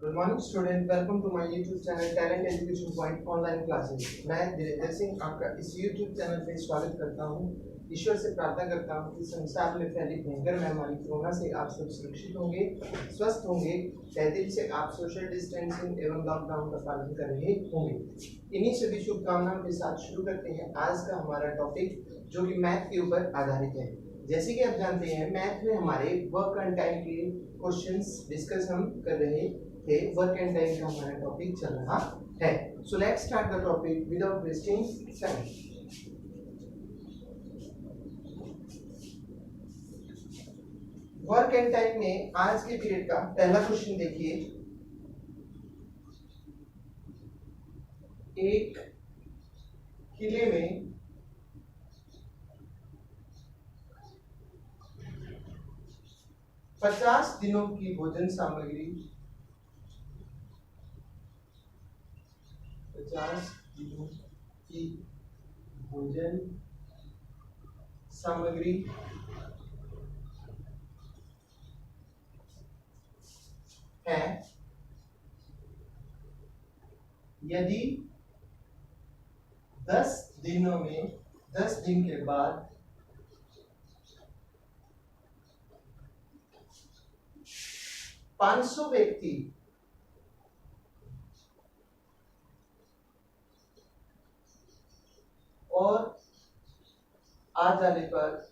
Good morning student, welcome to my YouTube channel Talent Education Point online classes. मैं धीरेन्द्र सिंह आपका इस YouTube channel पे स्वागत करता हूँ। ईश्वर से प्रार्थना करता हूँ कि संसार में फैली भयंकर महामारी कोरोना से आप सब सुरक्षित होंगे, स्वस्थ होंगे, तहे दिल से आप सोशल डिस्टेंसिंग एवं लॉकडाउन का पालन कर रहे होंगे। इन्हीं सभी शुभकामनाओं के साथ शुरू करते हैं आज का हमारा टॉपिक, जो कि मैथ के ऊपर आधारित है। जैसे कि आप जानते हैं, मैथ में हमारे वर्क एंड टाइम के क्वेश्चंस डिस्कस हम कर रहे थे। वर्क एंड टाइम का हमारा टॉपिक चल रहा है। So let's start the topic without wasting time. Work and time में आज के पीरियड का पहला क्वेश्चन देखिए। एक किले में 50 दिनों की भोजन सामग्री 50 दिनों की भोजन सामग्री है यदि 10 दिनों में 10 दिन के बाद 500 व्यक्ति और आ जाने पर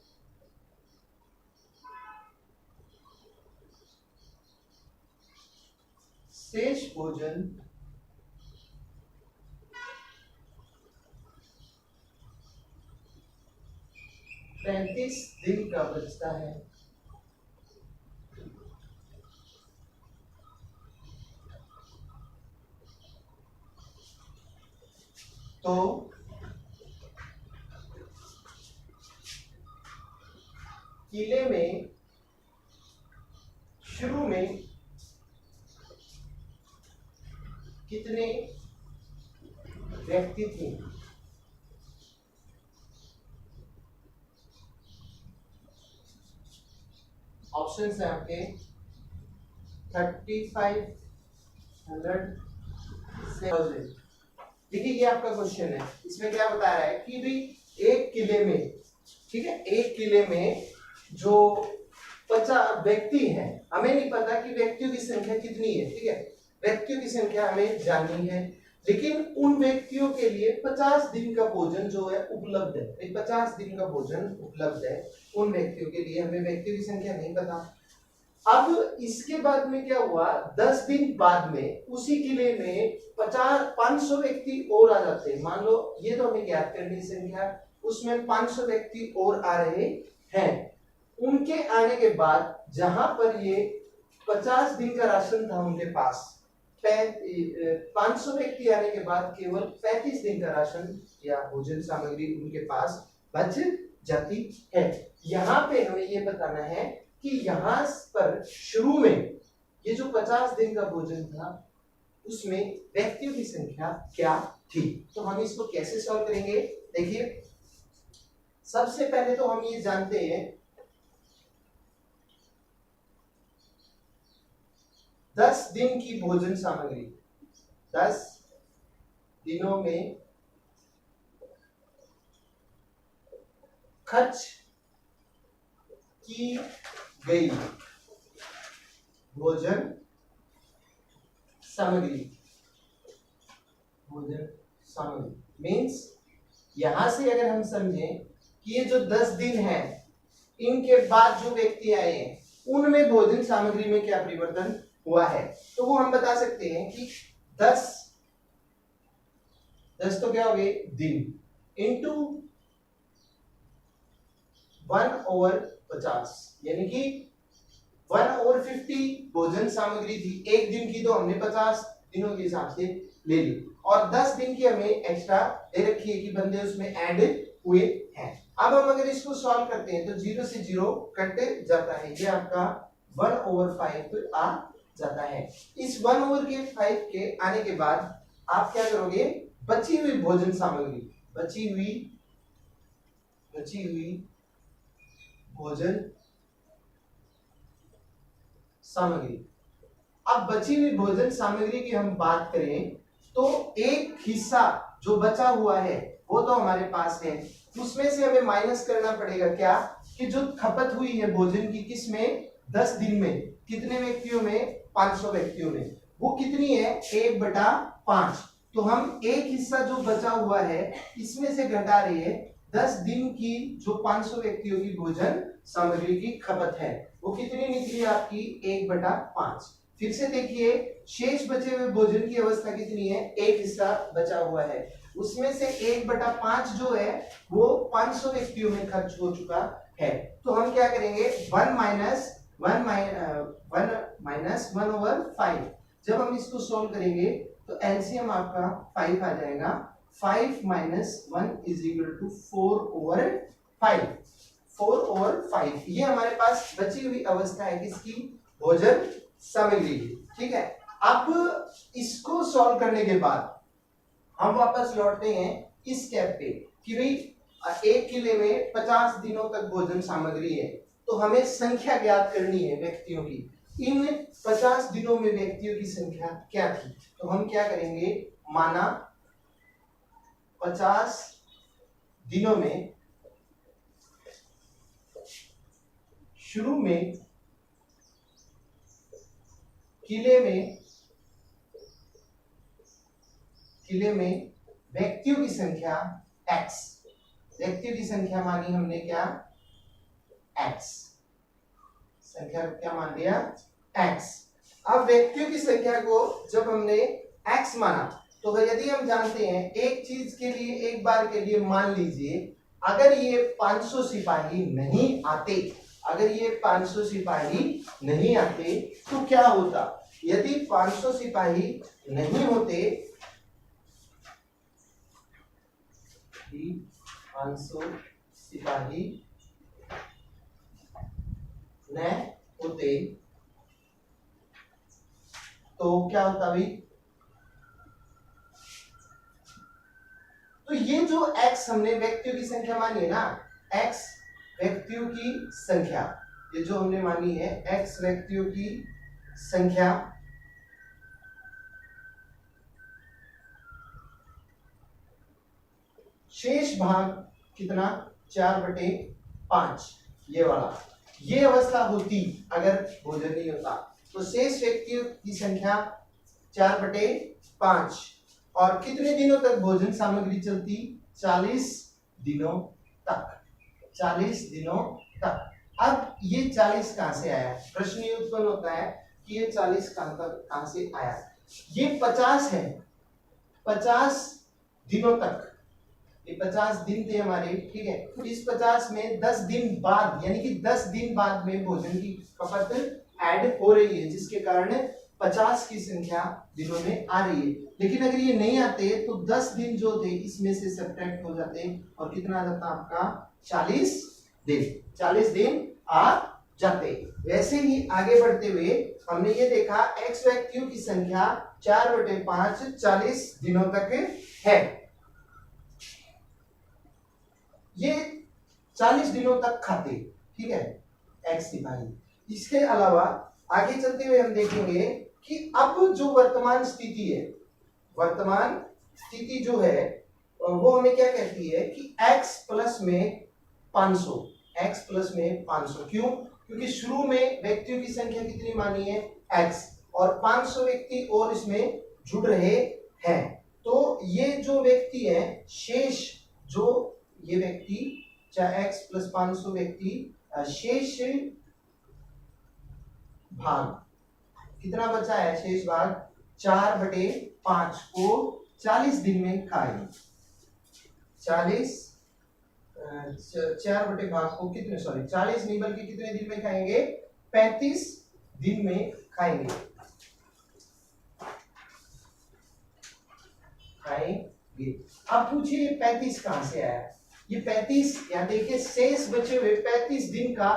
शेष भोजन 35 दिन का बचता है, तो किले में शुरू में कितने व्यक्ति थे? ऑप्शंस है आपके 3500। देखिए ये आपका क्वेश्चन है। इसमें क्या बता रहा है कि भाई एक किले में, ठीक है, एक किले में जो 50 व्यक्ति हैं, हमें नहीं पता कि व्यक्तियों की संख्या कितनी है, ठीक है, व्यक्तियों की संख्या हमें जाननी है, लेकिन उन व्यक्तियों के लिए 50 दिन का भोजन जो है उपलब्ध है। 50 दिन का भोजन उपलब्ध है उन व्यक्तियों के लिए, हमें व्यक्तियों की संख्या नहीं पता। अब इसके बाद में क्या हुआ, 10 दिन बाद में उसी किले में 500 व्यक्ति और आ जाते हैं। मान लो ये तो हमें ज्ञात करनी संख्या, उसमें 500 व्यक्ति और आ रहे हैं। उनके आने के बाद जहां पर ये 50 दिन का राशन था उनके पास, 500 व्यक्ति आने के बाद केवल 35 दिन का राशन या भोजन सामग्री उनके पास बच जाती है। यहाँ पे हमें ये बताना है कि यहाँ पर शुरू में ये जो 50 दिन का भोजन था उसमें व्यक्तियों की संख्या क्या थी। तो हम इसको कैसे सॉल्व करेंगे? देखिए, सबसे पहले तो हम ये जानते हैं 10 दिन की भोजन सामग्री, 10 दिनों में खर्च की गई भोजन सामग्री, भोजन सामग्री मीन्स यहां से अगर हम समझें कि ये जो 10 दिन है इनके बाद जो व्यक्ति आए हैं उनमें भोजन सामग्री में क्या परिवर्तन हुआ है, तो वो हम बता सकते हैं कि 10 तो क्या हो गए दिन, इंटू 1/50, यानी कि 1/50 भोजन सामग्री थी। एक दिन की तो हमने 50 दिनों के हिसाब से ले ली, और 10 दिन की हमें एक्स्ट्रा दे रखी है कि बंदे उसमें ऐड हुए हैं। अब हम अगर इसको सॉल्व करते हैं तो 0 से 0 कट जाता है, ये आपका 1/5 आ जाता है। इस 1/5 के आने के बाद आप क्या करोगे, बची हुई भोजन सामग्री, बची हुई भोजन सामग्री, अब बची हुई भोजन सामग्री की हम बात करें तो एक हिस्सा जो बचा हुआ है वो तो हमारे पास है, उसमें से हमें माइनस करना पड़ेगा क्या कि जो खपत हुई है भोजन की किस में 10 दिन में, कितने व्यक्तियों में 500 व्यक्तियों में, वो कितनी है 1/5। तो हम एक हिस्सा जो बचा हुआ है इसमें से घटा रहे हैं 10 दिन की जो 500 व्यक्तियों की भोजन सामग्री की खपत है वो कितनी निकली आपकी 1/5। फिर से देखिए शेष बचे हुए भोजन की अवस्था कितनी है, एक हिस्सा बचा हुआ है, उसमें से 1/5 जो है वो 500 व्यक्तियों में खर्च हो चुका है। तो हम क्या करेंगे 1 माइनस 1/5। जब हम इसको सोल्व करेंगे तो एलसीएम आपका 5 आ जाएगा। 5 - 1 = 4/5। 4/5 ये हमारे पास बची हुई अवस्था है किसकी, भोजन सामग्री की। ठीक है, अब इसको सॉल्व करने के बाद हम वापस लौटते हैं इस स्टेप पे कि भाई एक किले में 50 दिनों तक भोजन सामग्री है, तो हमें संख्या ज्ञात करनी है व्यक्तियों की। इन 50 दिनों में व्यक्तियों की संख्या क्या थी, तो हम क्या करेंगे, माना 50 दिनों में शुरू में किले में व्यक्तियों की संख्या x, व्यक्तियों की संख्या मानी हमने क्या x, संख्या क्या मान लिया x। अब व्यक्तियों की संख्या को जब हमने x माना तो यदि हम जानते हैं एक चीज के लिए एक बार के लिए मान लीजिए अगर ये 500 सिपाही नहीं आते, अगर ये 500 सिपाही नहीं आते तो क्या होता, यदि 500 सिपाही नहीं होते, 500 सिपाही न होते तो क्या होता भाई, तो ये जो x हमने व्यक्तियों की संख्या मानी है ना, x व्यक्तियों की संख्या, ये जो हमने मानी है x व्यक्तियों की संख्या शेष भाग कितना 4/5, ये वाला, ये अवस्था होती अगर भोजन नहीं होता तो शेष व्यक्तियों की संख्या 4/5 और कितने दिनों तक भोजन सामग्री चलती, 40 दिनों तक, 40 दिनों तक। अब ये 40 कहां से आया, प्रश्न ये उत्पन्न होता है कि ये 40 कहां से आया। ये 50 है, 50 दिनों तक, ये 50 दिन थे हमारे, ठीक है। तो इस 50 में 10 दिन बाद यानी कि 10 दिन बाद में भोजन की खपत ऐड हो रही है, जिसके कारण 50 की संख्या दिनों में आ रही है। लेकिन अगर ये नहीं आते तो 10 दिन जो थे इसमें से सब्ट्रैक्ट हो जाते और कितना आ जाता आपका 40 दिन, 40 दिन आ जाते। वैसे ही आगे बढ़ते हुए हमने ये देखा x व्यक्तियों की संख्या 4/5 40 दिनों तक है, ये 40 दिनों तक खाते, ठीक है x सिपाही। इसके अलावा आगे चलते हुए हम देखेंगे कि अब जो वर्तमान स्थिति है, वर्तमान स्थिति जो है वो हमें क्या कहती है कि x प्लस में 500, x प्लस में 500, क्यों, क्योंकि शुरू में व्यक्तियों की संख्या कितनी मानी है x और 500 व्यक्ति और इसमें जुड़ रहे हैं। तो ये जो व्यक्ति है शेष, जो ये व्यक्ति चाहे x + 500 व्यक्ति, शेष भाग कितना बचा है, शेष भाग 4/5 को 40 दिन में खाएंगे, 4/5 को कितने, सॉरी 40 नहीं बल्कि कितने दिन में खाएंगे, 35 दिन में खाएंगे, अब पूछिए 35 कहां से आया, ये 35 यहाँ देखिए शेष बचे हुए 35 दिन का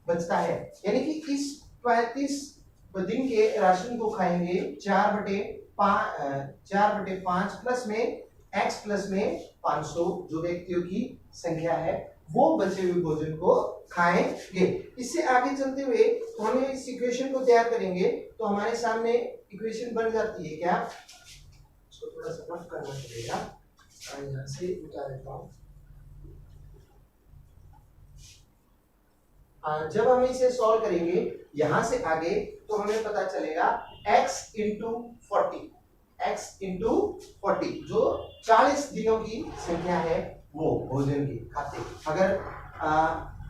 बचता है, यानी कि इस 35 दिन के राशन को खाएंगे 4/5 प्लस में x प्लस में 500 जो व्यक्तियों की संख्या है वो बचे हुए भोजन को खाएंगे। इससे आगे चलते हुए तो हमें इस इक्वेशन को तैयार करेंगे तो हमारे सामने इक्वेशन बन जाती है क्या, इसको थोड़ा सा रफ करना पड़ेगा, यहाँ से उठा देता हूँ। जब हम इसे सॉल्व करेंगे यहां से आगे तो हमें पता चलेगा x इंटू 40, x इंटू 40 जो 40 दिनों की संख्या है वो भोजन की खाते। अगर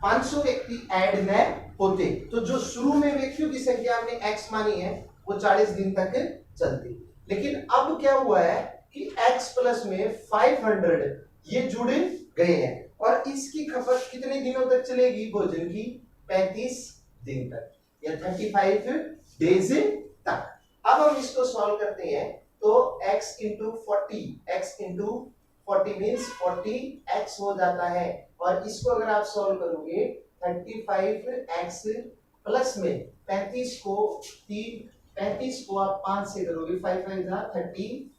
500 व्यक्ति ऐड न होते तो जो शुरू में व्यक्तियों की संख्या हमने x मानी है वो 40 दिन तक चलती। लेकिन अब क्या हुआ है कि x प्लस में 500 ये जुड़े गए हैं और इसकी खपत कितने दिनों तक चलेगी भोजन की, 35 दिन तक या 35 डेज तक। अब हम इसको सॉल्व करते हैं तो x into 40, x into 40 means 40x हो जाता है और इसको अगर आप सॉल्व करोगे 35x प्लस में 35 को आप 5 से करोगे, 5 5 जा 35,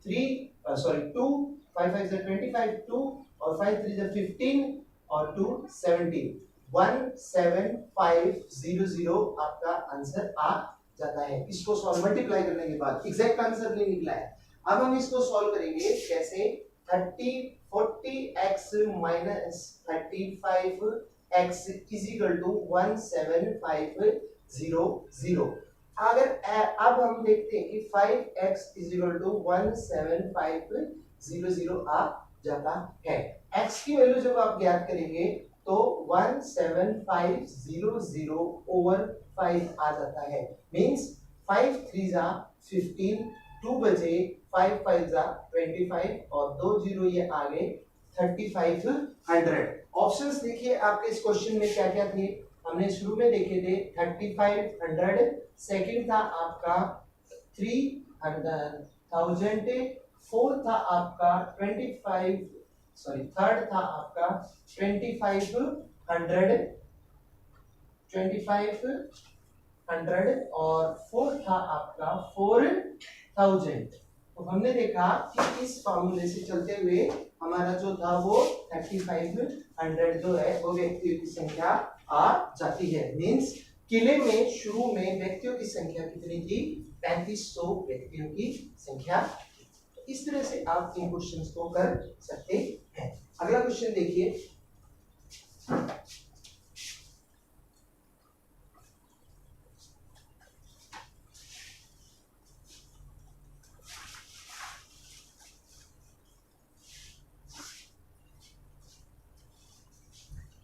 3 सॉरी 2, 5 5 जा 25, 2 और 5 3 जा 15 और 2 17, 17500 आपका आंसर आ जाता है। इसको सॉल्व मल्टीप्लाई करने के बाद एग्जैक्ट आंसर नहीं निकला है। अब हम इसको सॉल्व करेंगे कैसे, 40x minus 35x is equal to 17500। अगर अब हम देखते हैं कि 5x इज इक्वल टू 17500 आ जाता है। x की वैल्यू जब आप ज्ञात करेंगे तो 17500 ओवर 5 आ जाता है, मींस 5 3 जा 15, 2 बजे 5 5 जा 25 और 2 जीरो ये आ गए 3500। ऑप्शंस देखिए आपके इस क्वेश्चन में क्या क्या थे, हमने शुरू में देखे थे 3500, सेकंड था आपका 3000, फोर्थ था आपका 25, सॉरी थर्ड था आपका 2500 और फोर्थ था आपका 4000। तो हमने देखा कि इस फार्मूले से चलते हुए हमारा जो था वो 3500 जो है वो व्यक्तियों की संख्या आ जाती है। मींस किले में शुरू में व्यक्तियों की संख्या कितनी थी, 3500 व्यक्तियों की संख्या। इस तरह से आप इन क्वेश्चंस को कर सकते हैं। अगला क्वेश्चन देखिए,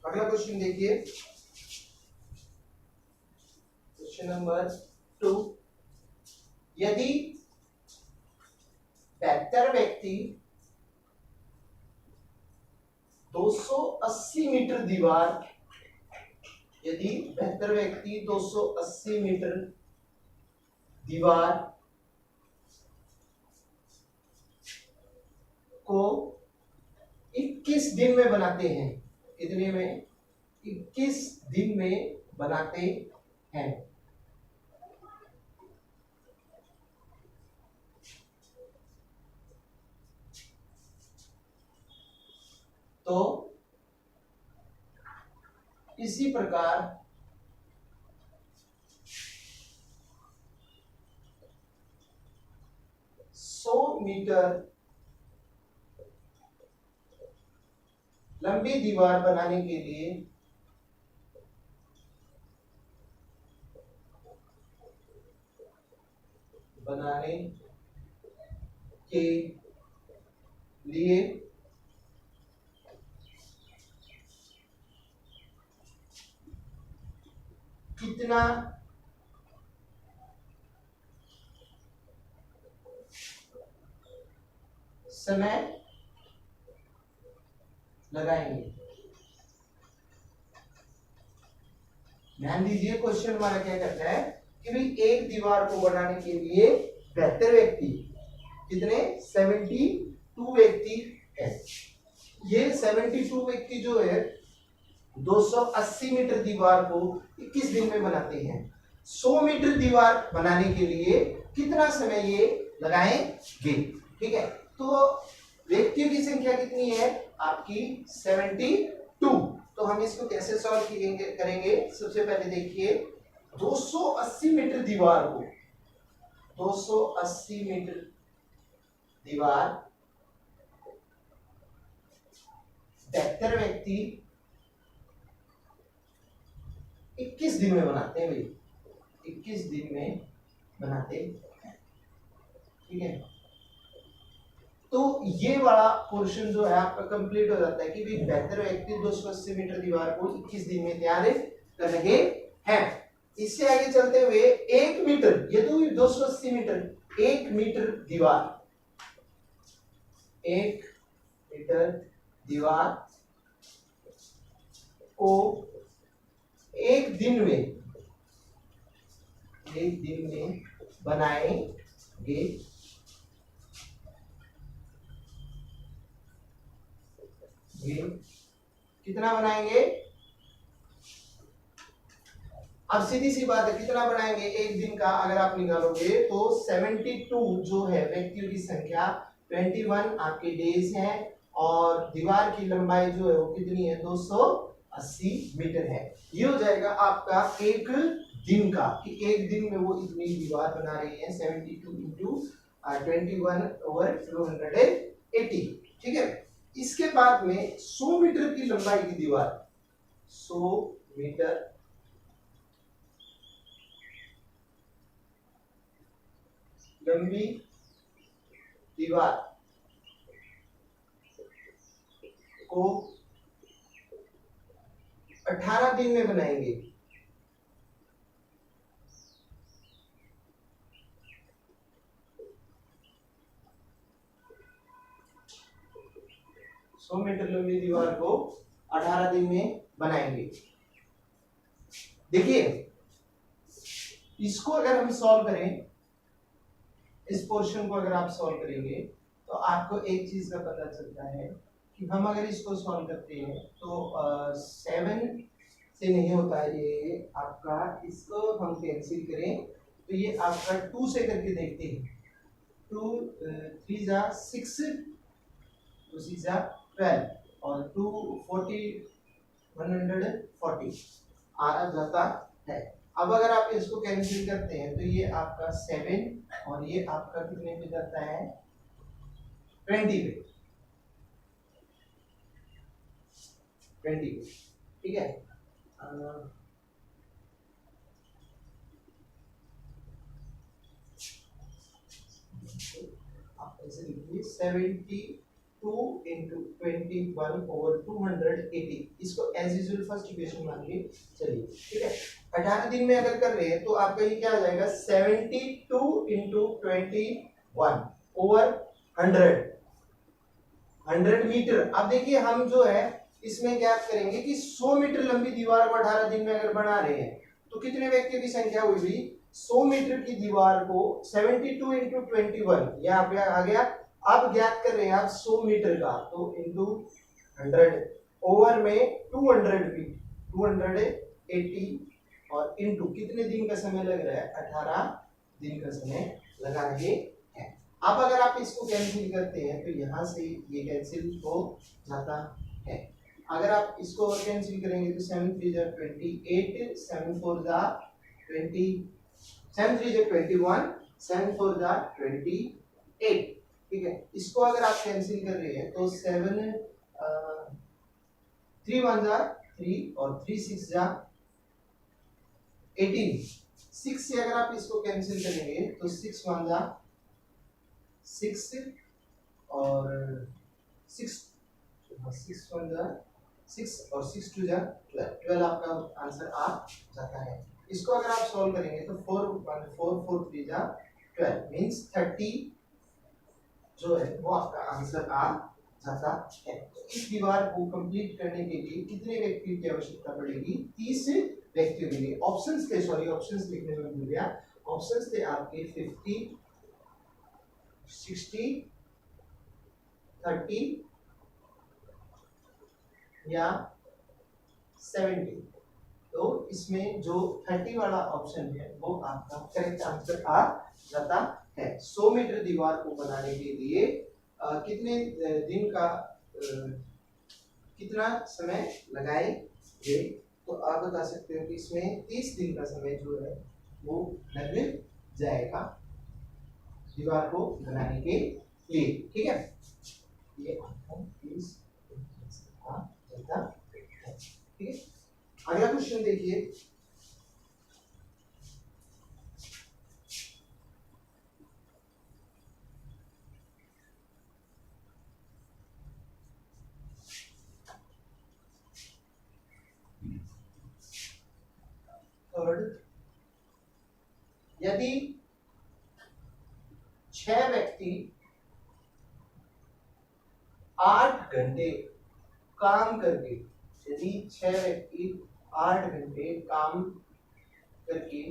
अगला क्वेश्चन देखिए, क्वेश्चन नंबर 2, यदि 72 व्यक्ति 280 मीटर दीवार, यदि 72 व्यक्ति 280 मीटर दीवार को 21 दिन में बनाते हैं, कितने में, 21 दिन में बनाते हैं, तो इसी प्रकार 100 मीटर लंबी दीवार बनाने के लिए कितना समय लगाएंगे। ध्यान दीजिए क्वेश्चन हमारा क्या कहता है कि भाई एक दीवार को बनाने के लिए 72 व्यक्ति, कितने, 72 व्यक्ति है। ये 72 व्यक्ति जो है 280 मीटर दीवार को 21 दिन में बनाते हैं। 100 मीटर दीवार बनाने के लिए कितना समय ये लगाएंगे, ठीक है। तो व्यक्तियों की संख्या कितनी है आपकी, 72। तो हम इसको कैसे सॉल्व करेंगे, सबसे पहले देखिए 280 मीटर दीवार को, 280 मीटर दीवार बेहतर व्यक्ति 21 दिन में बनाते हैं भाई, 21 दिन में बनाते हैं, ठीक है। तो ये वाला पोर्शन जो है आपका कंप्लीट हो जाता है कि भी बेहतर व्यक्ति 280 मीटर दीवार को 21 दिन में तैयार कर रहे हैं। इससे आगे चलते हुए 1 मीटर, ये तो 280 मीटर, 1 मीटर दीवार, 1 मीटर दीवार को एक दिन में बनाएंगे, कितना बनाएंगे? अब सीधी सी बात है, कितना बनाएंगे एक दिन का अगर आप निकालोगे तो 72 जो है व्यक्तियों की संख्या, 21 आपके डेज हैं, और दीवार की लंबाई जो है वो कितनी है? 280 मीटर है। ये हो जाएगा आपका एक दिन का, कि एक दिन में वो इतनी दीवार बना रही है, 72 इंटू 21 ओवर 280, ठीक है। इसके बाद में 100 मीटर की लंबाई की दीवार, 100 मीटर लंबी दीवार को 18 दिन में बनाएंगे। सौ मीटर लंबी दीवार को 18 दिन में बनाएंगे। देखिए, इसको अगर हम सॉल्व करें, इस पोर्शन को अगर आप सॉल्व करेंगे तो आपको एक चीज का पता चलता है कि हम अगर इसको सॉल्व करते हैं तो 7 से नहीं होता है ये आपका, इसको हम कैंसिल करें तो ये आपका 2 से करके देखते हैं, 2 3 जा 6, 2 6 जा 12 और 2 40 140 आ जाता है। अब अगर आप इसको कैंसिल करते हैं तो ये आपका 7 और ये आपका कितने पे जाता है? 20 पे, 20 पे, ठीक है। आप ऐसे लिखिए 72 इंटू 21 ओवर 280, इसको एज यूजुअल फर्स्ट इक्वेशन मान के चलिए, ठीक है। 18 दिन में अगर कर रहे हैं तो आपका ये क्या आ जाएगा? 72 इंटू 21 ओवर 100 मीटर। अब देखिए हम जो है इसमें क्या करेंगे कि 100 मीटर लंबी दीवार को 18 दिन में अगर बना रहे हैं तो कितने व्यक्तियों की संख्या हुई भी? 100 मीटर की दीवार को 72 इंटू 21 यहाँ पे आ गया। अब ज्ञात कर रहे हैं आप 100 मीटर का, तो इंटू 100 ओवर में 200 फीट, 280 और इंटू कितने दिन का समय लग रहा है? 18 दिन का समय लगा रहे हैं। अब अगर आप इसको कैंसिल करते हैं तो यहाँ से ये कैंसिल हो जाता है। अगर आप इसको और कैंसिल करेंगे तो 7 3 जा 28, 7 4 जा 20, 7 3 जा 21, 7 4 जा 28, ठीक है। इसको अगर आप कैंसिल कर रहे हैं तो 7 3 1 जा 3 और 3 6 जा 18, 6 से अगर आप इसको कैंसिल करेंगे तो 6 1 जा 6 और 6 1 जा 6 और 6 2 जा 12 आपका आंसर आ जाता है। इसको अगर आप सॉल्व करेंगे तो 4 1 4 4 3 जा 12 मींस 30 जो है वो आपका आंसर आ जाता है। तो इस दीवार को कंप्लीट करने के लिए कितने व्यक्तियों की आवश्यकता पड़ेगी? 30 व्यक्तियों के लिए। ऑप्शंस थे, सॉरी ऑप्शंस लिखने में भूल गया, ऑप्शंस थे आपके 50 60 30 या 70। तो इसमें जो 30 वाला ऑप्शन है वो आपका करेक्ट आंसर आ जाता है। 100 मीटर दीवार को बनाने के लिए कितने दिन का कितना समय लगाएंगे तो आप बता सकते हो कि इसमें 30 दिन का समय जो है वो लग जाएगा दीवार को बनाने के लिए। ठीक है, ये 30 चलता है। ठीक है, अगला क्वेश्चन देखिए। थर्ड, यदि 6 व्यक्ति 8 घंटे काम करके, यदि 6 व्यक्ति 8 घंटे काम करके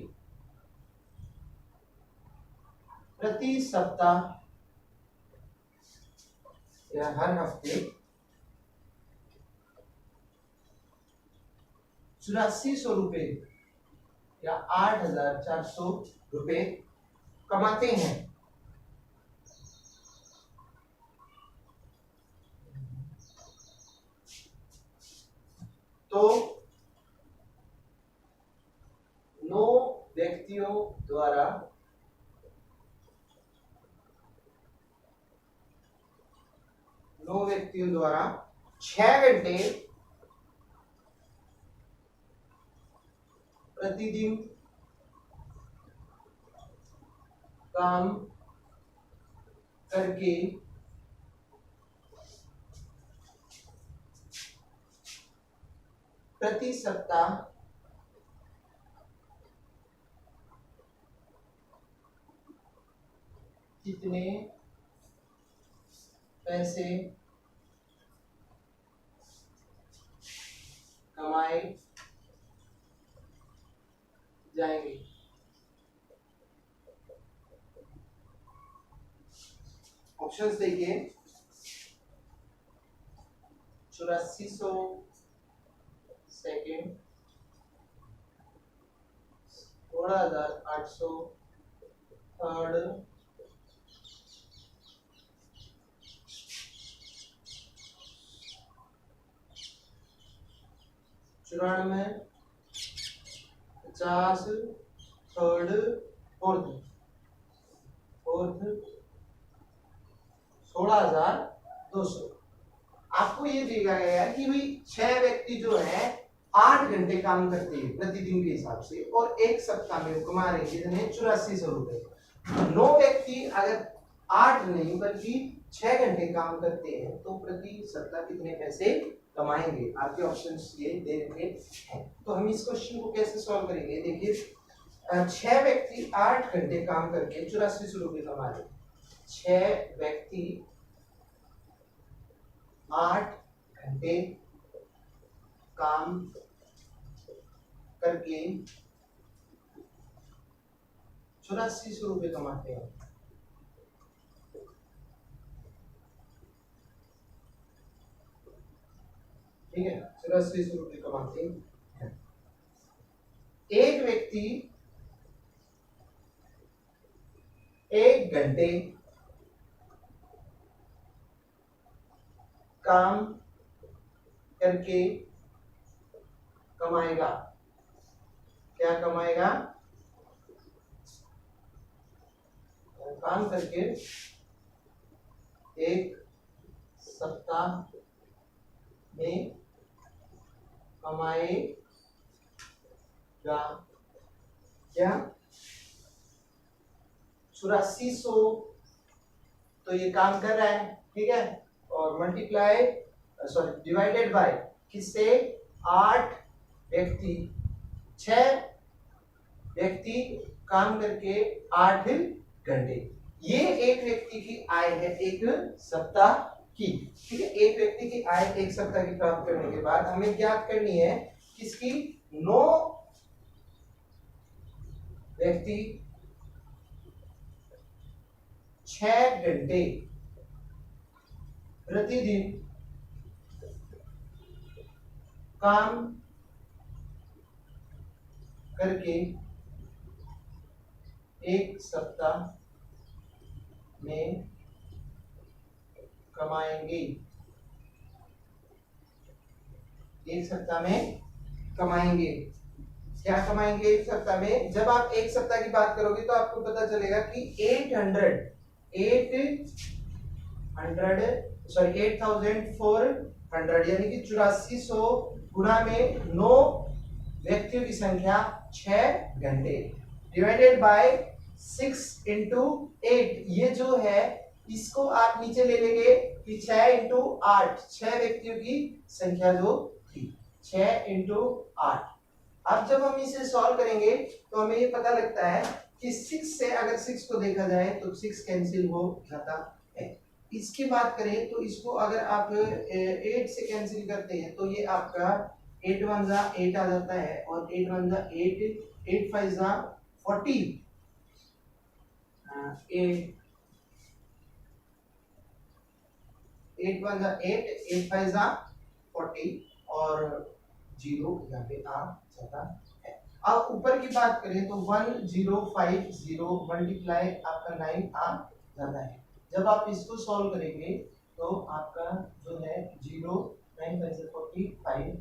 प्रति सप्ताह या हर हफ्ते 8400 रुपए या 8400 रुपए कमाते हैं, तो 9 व्यक्तियों द्वारा 6 घंटे प्रतिदिन काम करके प्रति सप्ताह कितने पैसे कमाए जाएंगे। ऑप्शंस देखिए, 8400 सेकेंड, 16,800 थर्ड, 94, 50 थर्ड, फोर्थ 16,200। आपको ये देखा गया है कि भाई 6 व्यक्ति जो है 8 घंटे काम करते हैं प्रतिदिन के हिसाब से और एक सप्ताह में कमा रहे हैं कितने, 8400 रुपए। 9 व्यक्ति अगर 8 नहीं बल्कि 6 घंटे काम करते हैं तो प्रति सप्ताह कितने पैसे कमाएंगे। आपके ऑप्शंस ये दे रखे हैं, तो हम इस क्वेश्चन को कैसे सॉल्व करेंगे। देखिए, 6 व्यक्ति 8 घंटे काम करके 8400 रुपए कमा रहे, 6 व्यक्ति 8 घंटे काम करके 8400 रुपए कमाते हैं। ठीक है, 8400 रुपए कमाते हैं। एक व्यक्ति 1 घंटे काम करके कमाएगा, क्या कमाएगा, काम करके एक सप्ताह में कमाएगा क्या, 8400। तो ये काम कर रहा है, ठीक है, और मल्टीप्लाई डिवाइडेड बाय किससे, 8 व्यक्ति, 6 व्यक्ति काम करके 8 घंटे। ये एक व्यक्ति की आय है एक सप्ताह की। ठीक है, एक व्यक्ति की आय एक सप्ताह की प्राप्त करने के बाद हमें ज्ञात करनी है किसकी, 9 व्यक्ति 6 घंटे प्रतिदिन काम करके एक सप्ताह में कमाएंगे, एक सप्ताह में कमाएंगे। क्या कमाएंगे एक सप्ताह में? जब आप एक सप्ताह की बात करोगे तो आपको पता चलेगा कि 8,400 यानी कि 8400 गुणा में 9 व्यक्तियों की संख्या 6 घंटे डिवाइडेड बाय 6 इंटू 8। ये जो है इसको आप नीचे ले लेंगे कि 6 इंटू 8, 6 व्यक्तियों की संख्या जो थी 6 इंटू 8। अब जब हम इसे सॉल्व करेंगे तो हमें ये पता लगता है कि 6 से अगर 6 को देखा जाए तो 6 कैंसिल हो जाता है। इसकी बात करें तो इसको अगर आप 8 से कैंसिल करते हैं तो ये आपका 8 1 जा 8 आ जाता है और 8 1 जा 8, 8 5 जा 40, 8 1 जा 8, 8 5 जा 40 और 0 यहाँ पे आ जाता है। अब ऊपर की बात करें तो 1050 मल्टीप्लाई आपका 9 आ जाता है। जब आप इसको सॉल्व करेंगे तो आपका जो है 0 9 5 से 45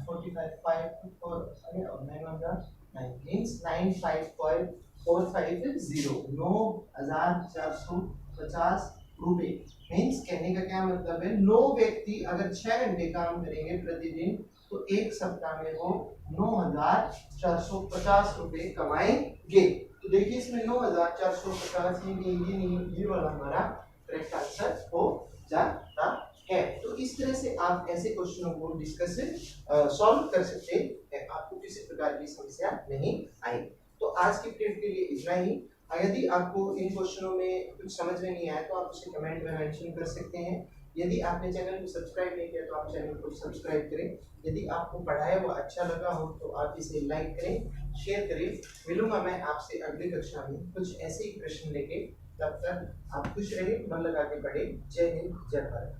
45 5 और 9 1 जा 9 मींस 95.450 9450 रुपए। मींस कहने का क्या मतलब है, 9 व्यक्ति अगर 6 घंटे काम करेंगे प्रतिदिन तो एक सप्ताह में वो 9450 रुपए कमाएंगे। तो देखिए इसमें 9450 ये नहीं ये वाला हमारा करेक्ट आंसर हो जाता है। तो इस तरह से आप ऐसे क्वेश्चनों को डिस्कस सॉल्व कर सकते हैं, आपको किसी प्रकार की समस्या नहीं आई। तो आज की पीरियड के लिए इतना ही। यदि आपको इन क्वेश्चनों में कुछ समझ में नहीं आया तो आप उसे कमेंट में मेंशन कर सकते हैं। यदि आपने चैनल को सब्सक्राइब नहीं किया तो आप चैनल को सब्सक्राइब करें। यदि आपको पढ़ाया हुआ अच्छा लगा हो तो आप इसे लाइक करें, शेयर करें। मिलूंगा मैं आपसे अगली कक्षा में कुछ ऐसे ही प्रश्न लेके। तब तक आप खुश रहिए, मन लगा के पढ़ें। जय हिंद, जय भारत।